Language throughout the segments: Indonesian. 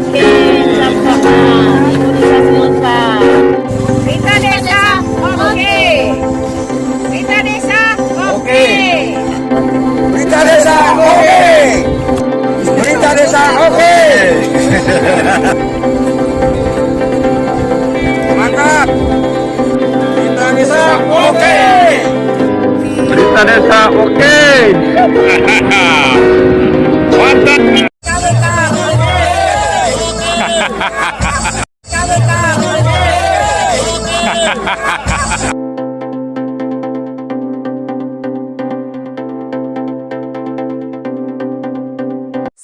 Oke, sama-sama. Ibu Desa Silva. Berita Desa, oke. Berita Desa, oke. Berita Desa oke. Berita Desa oke. Mantap. Berita Desa oke. Berita Desa oke. Mantap. KWK, oke. KWK, oke.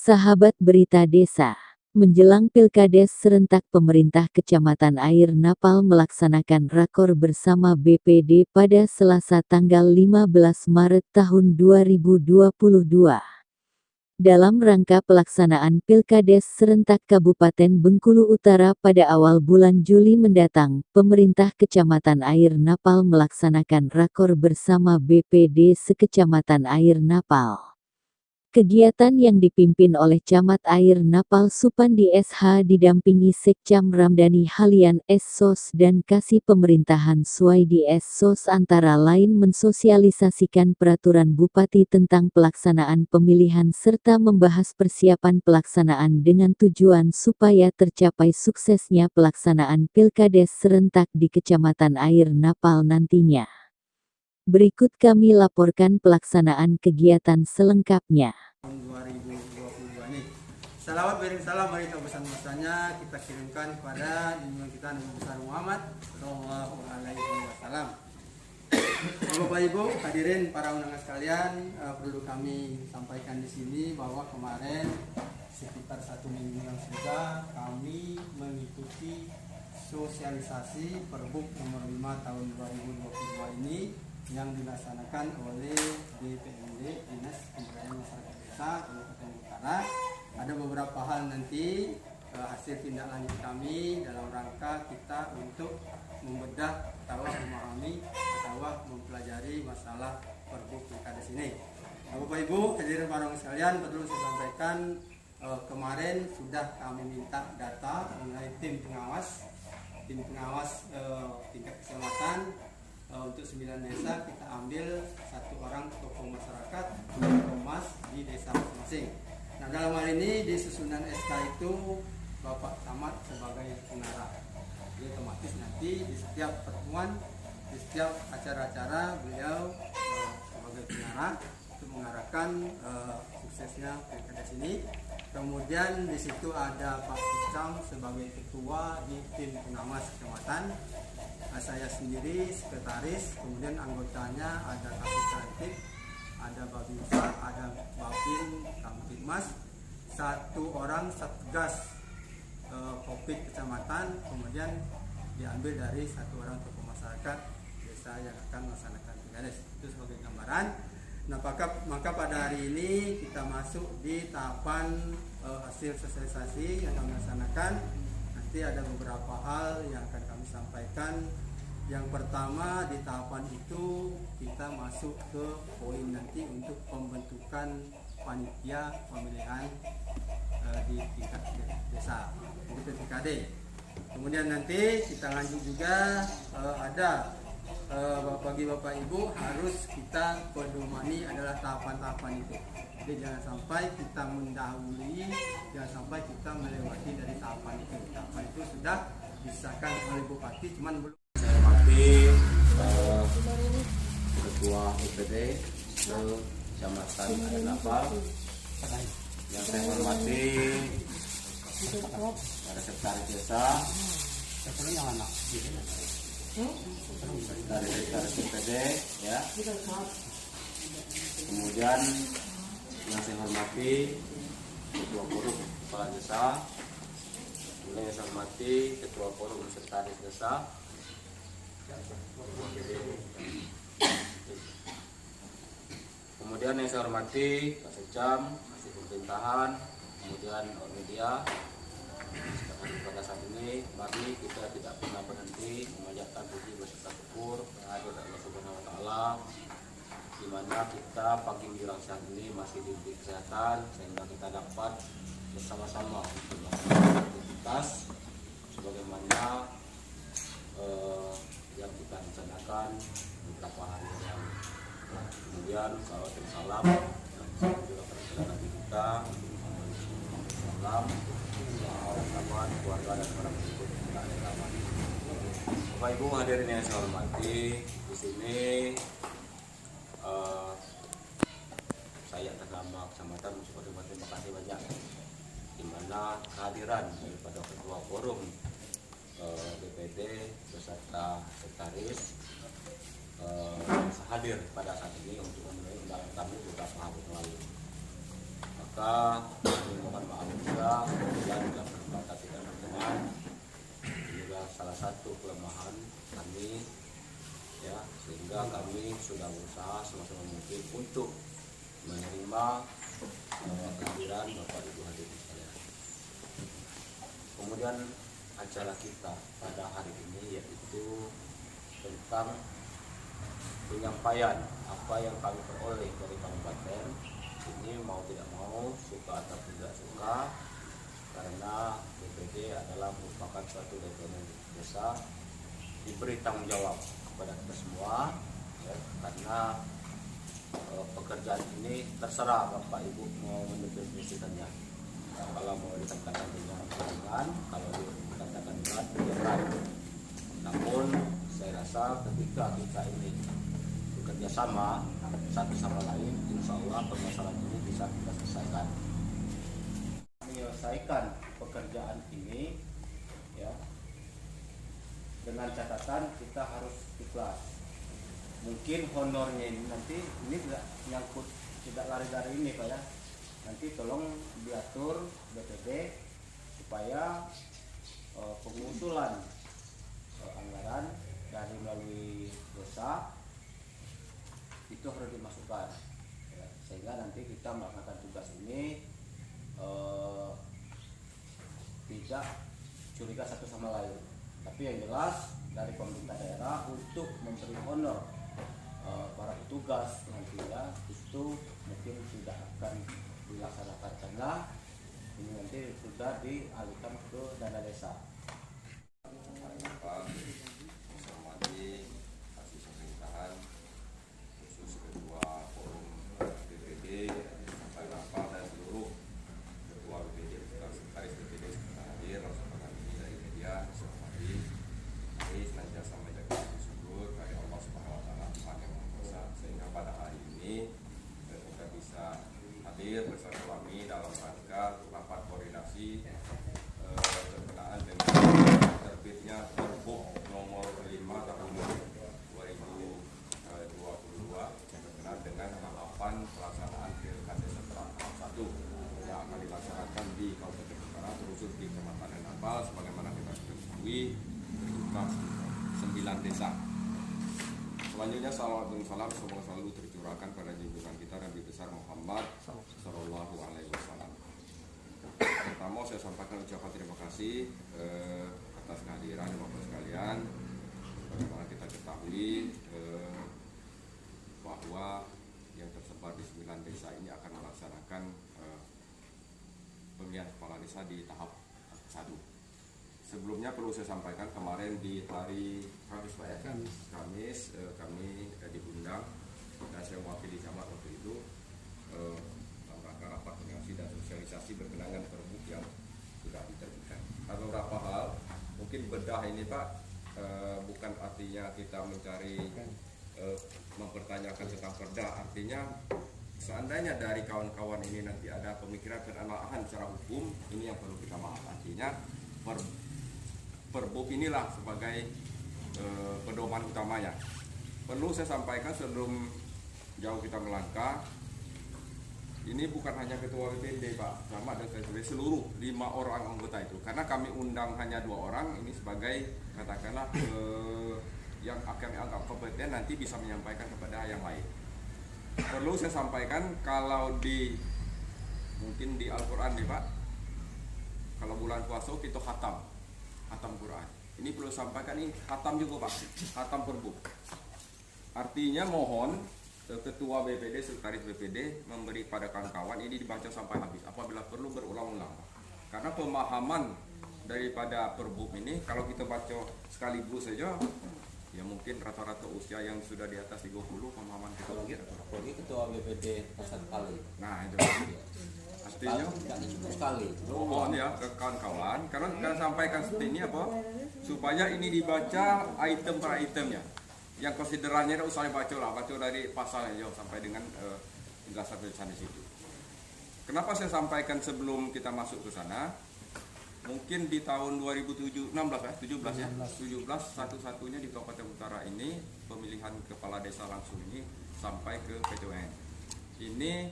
Sahabat Berita Desa, menjelang Pilkades serentak pemerintah Kecamatan Air Napal melaksanakan rakor bersama BPD pada Selasa tanggal 15 Maret tahun 2022. Dalam rangka pelaksanaan Pilkades serentak Kabupaten Bengkulu Utara pada awal bulan Juli mendatang, pemerintah Kecamatan Air Napal melaksanakan rakor bersama BPD sekecamatan Air Napal. Kegiatan yang dipimpin oleh Camat Air Napal Supandi SH didampingi Sekcam Ramdhani Halian SSOS dan Kasih Pemerintahan Suwaidi SSOS antara lain mensosialisasikan peraturan Bupati tentang pelaksanaan pemilihan serta membahas persiapan pelaksanaan dengan tujuan supaya tercapai suksesnya pelaksanaan Pilkades serentak di Kecamatan Air Napal nantinya. Berikut kami laporkan pelaksanaan kegiatan selengkapnya. 2022 ini. Salawat beriring salam berita pesan-pesannya kita kirimkan kepada junjungan kita Nabi besar Muhammad Sallallahu Alaihi Wasallam. Bapak Ibu hadirin para undangan sekalian, perlu kami sampaikan di sini bahwa kemarin sekitar 1 minggu yang sudah kami mengikuti sosialisasi Perbuk nomor 5 tahun 2022 ini yang dilaksanakan oleh DPMD Dinas Pemberdayaan Masyarakat Desa Kabupaten Utara. Ada beberapa hal nanti hasil tindak lanjut kami dalam rangka kita untuk membedah atau memahami atau mempelajari masalah Perbuk Pilkades ini. Bapak Ibu hadirin para sekalian, perlu saya sampaikan kemarin sudah kami minta data mengenai tim pengawas tingkat kecamatan. Untuk 9 desa kita ambil 1 orang tokoh masyarakat ormas di desa masing-masing. Nah, dalam hal ini di susunan SK itu Bapak Camat sebagai pengarah. Jadi otomatis nanti di setiap pertemuan, di setiap acara-acara beliau sebagai pengarah untuk mengarahkan suksesnya Pilkades ini. Kemudian di situ ada Pak Sekcam sebagai ketua di tim pengawas kecamatan. Saya sendiri sekretaris, kemudian anggotanya ada Kapitatif, ada Babinsa, ada Babin Kamtibmas, 1 orang Satgas Covid kecamatan, kemudian diambil dari 1 orang tokoh masyarakat desa yang akan melaksanakan Pilkades. Itu sebagai gambaran. Nah, maka pada hari ini kita masuk di tahapan hasil sosialisasi yang kami laksanakan. Nanti ada beberapa hal yang akan kami sampaikan. Yang pertama di tahapan itu kita masuk ke poin nanti untuk pembentukan panitia pemilihan di tingkat desa, di PPKD. Kemudian nanti kita lanjut juga ada bagi Bapak Ibu harus kita pedomani adalah tahapan-tahapan itu. Jadi jangan sampai kita mendahului, jangan sampai kita melewati dari tahapan itu. Tahapan itu sudah disahkan oleh Bupati, cuman belum. Saya hormati Ketua UPD Kecamatan Air Napal, yang saya hormati para sekretaris desa, dari sekretaris UPD, ya. Kemudian yang saya hormati Ketua Forum Kepala Desa, kemudian yang saya hormati Ketua Forum Sekretaris Desa. Kemudian yang saya hormati Pak Sekcam, Kasih Pemerintahan, kemudian media. Pada saat ini mari kita tidak pernah berhenti memanjatkan puji beserta syukur kehadirat Allah Subhanahu wa taala, di mana kita pagi menjelang saat ini masih diberi kesehatan sehingga kita dapat bersama-sama untuk Bapak Ibu hadirin yang saya hormati, di sini saya atas nama Kecamatan mengucapkan terima kasih banyak di mana kehadiran daripada Ketua Forum BPD beserta sekretaris hadir pada saat ini untuk memenuhi undangan kami beberapa hari yang lalu. Maka kami mohon maaf juga apabila dalam kesempatan kita berteman juga salah satu kelemahan kami, ya, sehingga kami sudah berusaha semaksimal mungkin untuk menerima kehadiran Bapak Ibu hadirin sekalian. Kemudian acara kita pada hari ini yaitu tentang penyampaian apa yang kami peroleh dari kabupaten ini, mau tidak mau, suka atau tidak suka, karena BPD adalah merupakan suatu departemen desa diberi tanggung jawab kepada kita semua, ya, karena pekerjaan ini terserah Bapak Ibu mau mendefinisikannya. Kalau mau dikatakan dengan ringan, kalau dikatakan berat. Namun saya rasa ketika kita ini bekerja sama satu sama lain, insya Allah permasalahan ini bisa kita selesaikan. Menyelesaikan pekerjaan ini, ya, dengan catatan kita harus ikhlas. Mungkin honornya ini nanti ini tidak nyangkut, tidak lari dari ini Pak ya. Nanti tolong diatur BPD supaya pengusulan anggaran dari melalui desa itu harus dimasukkan, ya, sehingga nanti kita melaksanakan tugas ini tidak curiga satu sama lain. Tapi yang jelas dari pemerintah daerah untuk memberi honor para petugas nantinya itu mungkin tidak akan dilaksanakan karena ini nanti sudah dialihkan ke dana desa. Kasih pemerintahan khusus Ketua Forum BPD, Bapak dan seluruh Ketua BPD, Sekretaris BPD hadir, rekan ini dari media, seperti ini senantiasa menjaga syukur dari Allah Subhanahu Wa Taala Tuhan yang Maha Kuasa, sehingga pada hari ini kita bisa hadir bersama kami dalam rangka rapat koordinasi berkenaan dengan terbitnya Perbup nomor 5 tahun 2022 berkenaan dengan tahapan pelaksanaan Pilkada serentak tahap 1 yang akan dilaksanakan di Kabupaten Jepara, terkhusus di Kecamatan Napal, sebagaimana kita ketahui berjumlah 9 desa. Selanjutnya salawat dan salam semoga selalu tercurahkan pada junjungan kita Nabi besar Muhammad Sallallahu Alaihi Wasallam. Pertama saya sampaikan ucapan terima kasih atas kehadiran Bapak sekalian. Bagaimana kita ketahui bahwa yang tersebar di 9 desa ini akan melaksanakan pemilihan kepala desa di tahap 1. Sebelumnya perlu saya sampaikan kemarin di hari Kamis Pak ya, Kamis kami diundang dan saya mewakili camat waktu itu dalam rangka rapat koordinasi dan sosialisasi berkenaan dengan Perbup yang sudah diterbitkan. Ada beberapa hal mungkin bedah ini Pak, bukan artinya kita mencari mempertanyakan tentang perda, artinya seandainya dari kawan-kawan ini nanti ada pemikiran penelaahan secara hukum, ini yang perlu kita bahas. Artinya Perbup inilah sebagai pedoman utamanya. Perlu saya sampaikan sebelum jauh kita melangkah, ini bukan hanya ketua BPD Pak, sama dan seluruh 5 orang anggota itu, karena kami undang hanya 2 orang ini sebagai katakanlah yang akan dianggap kompeten nanti bisa menyampaikan kepada yang lain. Perlu saya sampaikan kalau mungkin di Al-Quran nih Pak, kalau bulan puasa kita khatam Quran. Ini perlu sampaikan, ini khatam juga Pak, khatam Perbup. Artinya mohon Ketua BPD, Sekretaris BPD memberi pada kawan-kawan ini dibaca sampai habis, apabila perlu berulang-ulang. Karena pemahaman daripada Perbup ini kalau kita baca sekaligus saja, ya mungkin rata-rata usia yang sudah di atas 30 pemahaman kita Apalagi Ketua BPD Pasar Kali. Nah itu Sepertinya. Tidak cukup sekali. Mohon ya ke kawan-kawan, karena kita sampaikan seperti ini apa? Supaya ini dibaca item per itemnya. Yang konsiderannya tidak usah dibaca lah, baca dari pasalnya jauh sampai dengan penjelasan di situ. Kenapa saya sampaikan sebelum kita masuk ke sana? Mungkin di tahun 2017 satu-satunya di Kabupaten Utara ini pemilihan kepala desa langsung ini sampai ke PTUN. Ini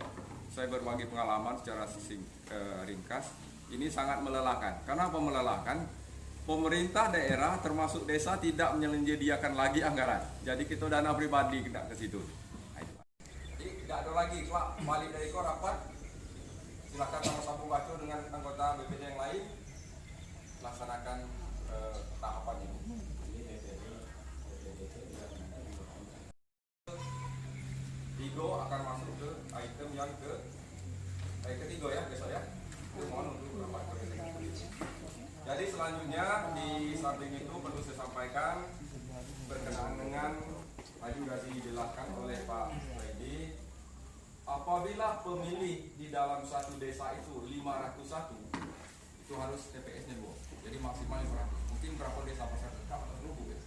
saya berbagi pengalaman secara ringkas. Ini sangat melelahkan. Kenapa melelahkan? Pemerintah daerah termasuk desa tidak menyediakan lagi anggaran. Jadi kita dana pribadi kena ke situ. Jadi tidak ada lagi. Pak, balik dari kau rapat. Silakan sama-sama baca dengan anggota BPD yang lain. Laksanakan tahapan ini. Tigo akan masuk ke item yang ketiga ya besok ya. Mohon untuk rapat koordinasi. Jadi selanjutnya di samping itu perlu saya sampaikan berkenaan dengan tadi sudah dijelaskan oleh Pak Freddy, apabila pemilih di dalam satu desa itu 501 itu harus TPS-nya Bu. Jadi maksimal 500. Mungkin berapa desa pasar tetap atau seluruh ya?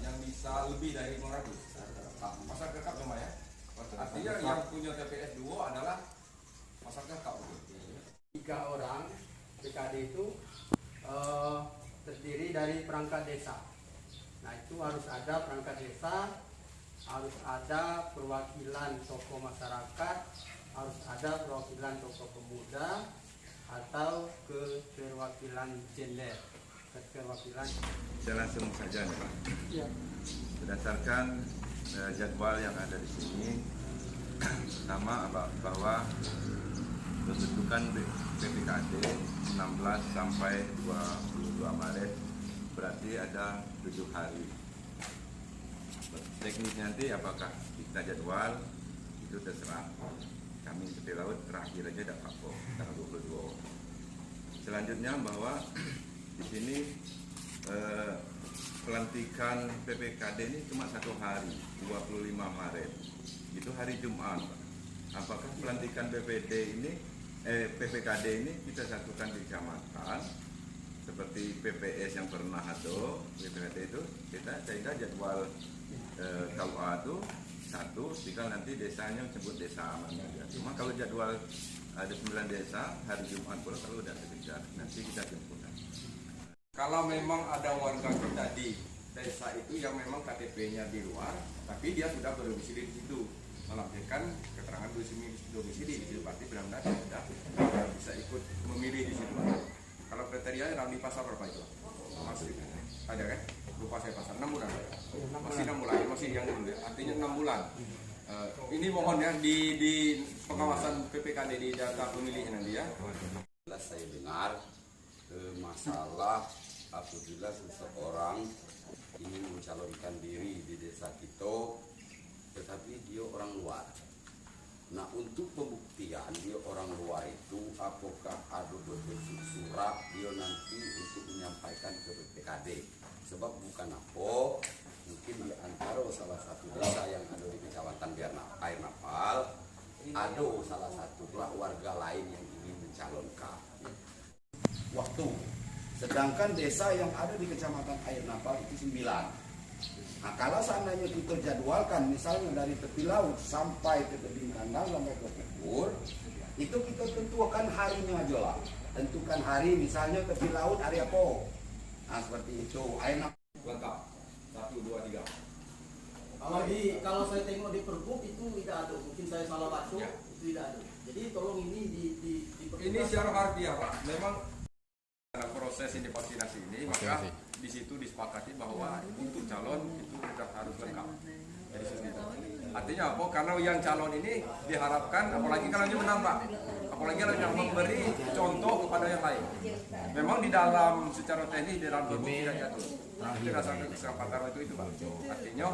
Yang bisa lebih dari 500. Pasar Gekap cuma ya. Artinya yang punya TPS 2 adalah pasar Gekap. 3 orang PKD itu terdiri dari perangkat desa. Nah itu harus ada perangkat desa, harus ada perwakilan tokoh masyarakat, harus ada perwakilan tokoh pemuda, atau keterwakilan gender, keterwakilan. Saya langsung saja nih Pak. Ya. Berdasarkan jadwal yang ada di sini, pertama bahwa pembentukan PPKD 16 sampai 22 Maret berarti ada 7 hari. Teknis nanti apakah kita jadwal itu terserah. Kami seperti laut terakhir aja ada kapok tanggal 22. Selanjutnya bahwa di sini pelantikan PPKD ini cuma 1 hari, 25 Maret. Itu hari Jumat. Apakah pelantikan PPKD ini kita satukan di kecamatan seperti PPS yang pernah ada PPKD itu kita sehingga jadwal KUA itu satu, tinggal nanti desanya sebut desa aman aja. Cuma kalau jadwal ada 9 desa hari Jumat pula kalau udah kejar nanti kita jemput. Kalau memang ada warga kita di desa itu yang memang KTP-nya di luar, tapi dia sudah berdomisili di situ, melampirkan keterangan domisili di situ, berarti benar-benar dia sudah bisa ikut memilih di situ. Kalau kriteria yang di pasar berapa itu? Masih ada kan? Lupa saya pasar 6 bulan. Masih 6 bulan, masih yang dulu ya. Artinya 6 bulan. Ini mohon ya di pengawasan PPKD di data pemilih nanti ya. Saya dengar masalah apabila seseorang ingin mencalonkan diri di desa kita tetapi dia orang luar. Nah untuk pembuktian dia orang luar itu apakah ada bentuk surat dia nanti untuk menyampaikan ke PPKD, sebab bukan apa mungkin di antara salah satu desa yang ada di kecamatan Air Napal ada salah satu warga lain yang ingin mencalonkan waktu. Sedangkan desa yang ada di kecamatan Air Napal itu 9. Nah kalau seandainya kita jadwalkan misalnya dari tepi laut sampai ke tebing kandang sampai ke Pukur, itu kita tentukan harinya aja lah. Tentukan hari misalnya tepi laut hari apa. Nah seperti itu. Air Napal Lengkap. 1, 2, 3. Kalau saya tengok di Pergub itu tidak ada. Mungkin saya salah baca, Ya. itu tidak ada. Jadi tolong ini Ini secara harfiah Pak. Memang dalam proses ini vaksinasi ini maka di situ disepakati bahwa untuk calon itu sudah harus lengkap. Jadi seperti itu. Artinya apa? Karena yang calon ini diharapkan, apalagi kalau dia menang Pak, apalagi kalau yang memberi contoh kepada yang lain. Memang di dalam secara teknis di dalam tubuh tidak diatur. Itu dasar kesepakatan itu Pak. Artinya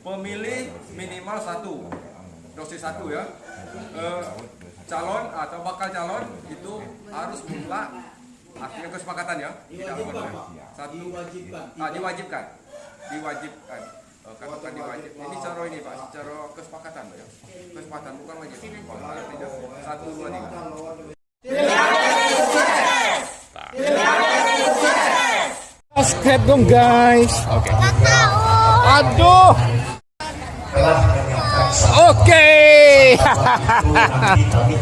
pemilih minimal 1 dosis 1 ya. Calon atau bakal calon itu harus mutlak. Artinya kesepakatan ya. Tidak boleh. Satu. diwajibkan. Diwajibkan. katakan diwajib. Ini cara ini Pak, secara kesepakatan Pak ya. Kesepakatan bukan wajib. Artinya 1, 2, 3. Subscribe dong guys. Oke. Aduh. Oke.